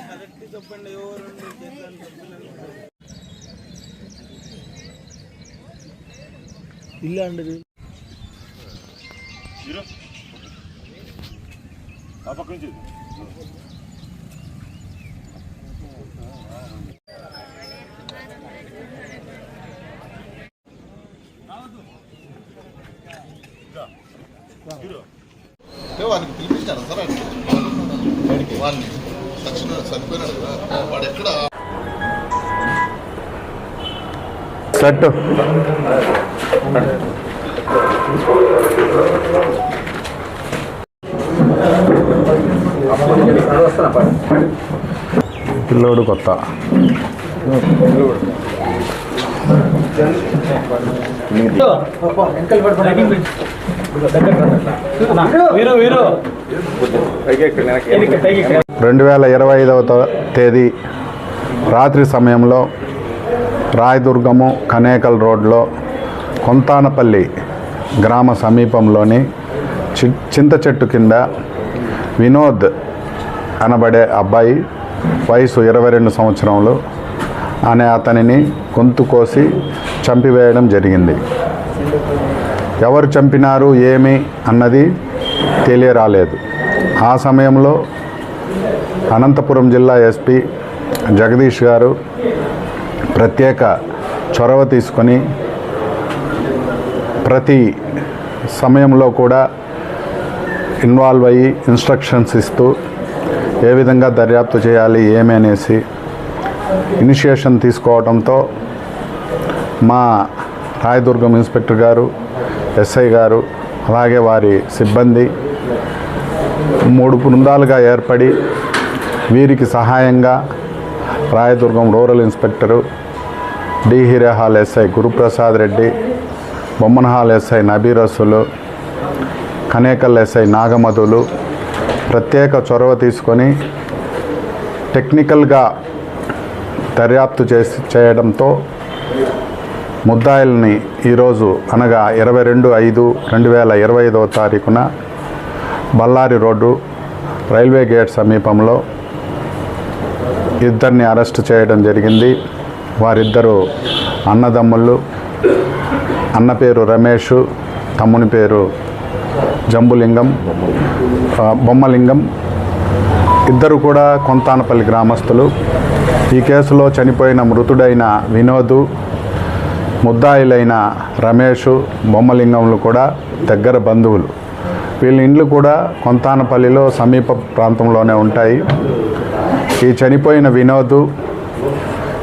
Correct చెప్పండి ఎవరు ఇల్లు అండి పక్క నుంచి వాడికి పిలిపించాను సార్ వాడిని తక్షణ చనిపోయినాడు కదా వాడు ఎక్కడ సెట్ పిల్లోడు కొత్త రెండు 2025వ తేదీ రాత్రి సమయంలో రాయదుర్గము కనేకల్ రోడ్లో కొంతానపల్లి గ్రామ సమీపంలోని చింత చెట్టు కింద వినోద్ అనబడే అబ్బాయి వయసు 22 సంవత్సరములు అనే అతనిని గొంతు కోసి చంపివేయడం జరిగింది. ఎవరు చంపినారు ఏమి అన్నది తెలియరాలేదు. ఆ సమయంలో అనంతపురం జిల్లా ఎస్పీ జగదీష్ గారు ప్రత్యేక చొరవ తీసుకొని ప్రతి సమయంలో కూడా ఇన్వాల్వ్ అయ్యి ఇన్స్ట్రక్షన్స్ ఇస్తూ ఏ విధంగా దర్యాప్తు చేయాలి ఏమి అనేసి ఇనిషియేషన్ తీసుకోవడంతో మా రాయదుర్గం ఇన్స్పెక్టర్ గారు, ఎస్ఐ గారు, అలాగే వారి సిబ్బంది 3 బృందాలుగా ఏర్పడి వీరికి సహాయంగా Rayadurgam rural inspector, D Hirehal SI Guruprasad Reddy, Bommanahal SI Nabirasulu, Kanekal SI Nagamadhulu ప్రత్యేక చొరవ తీసుకొని టెక్నికల్గా దర్యాప్తు చేయడంతో ముద్దాయిల్ని ఈరోజు అనగా 22/5/2025వ తారీఖున బళ్ళారి రోడ్డు రైల్వే గేట్ సమీపంలో ఇద్దరిని అరెస్ట్ చేయడం జరిగింది. వారిద్దరూ అన్నదమ్ముళ్ళు. అన్న పేరు రమేష్, తమ్ముని పేరు జంబులింగం, బొమ్మలింగం. ఇద్దరు కూడా కొంతానపల్లి గ్రామస్తులు. ఈ కేసులో చనిపోయిన మృతుడైన వినోదు, ముద్దాయిలైన రమేష్, బొమ్మలింగంలు కూడా దగ్గర బంధువులు. వీళ్ళ ఇండ్లు కూడా కొంతానపల్లిలో సమీప ప్రాంతంలోనే ఉంటాయి. ఈ చనిపోయిన వినోదు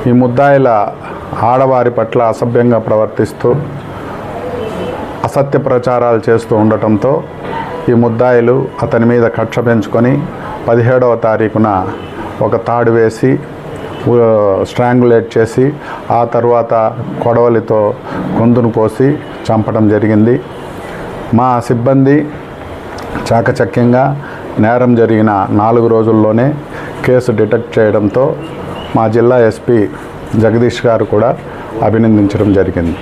ఈ ముద్దాయిల ఆడవారి పట్ల అసభ్యంగా ప్రవర్తిస్తూ అసత్య ప్రచారాలు చేస్తూ ఉండటంతో ఈ ముద్దాయిలు అతని మీద కక్ష పెంచుకొని 17వ తారీఖున ఒక తాడు వేసి స్ట్రాంగులేట్ చేసి ఆ తర్వాత కొడవలితో గొంతును కోసి చంపడం జరిగింది. మా సిబ్బంది చాకచక్యంగా నేరం జరిగిన 4 రోజుల్లోనే కేసు డిటెక్ట్ చేయడంతో మా జిల్లా ఎస్పీ జగదీష్ గారు కూడా అభినందించడం జరిగింది.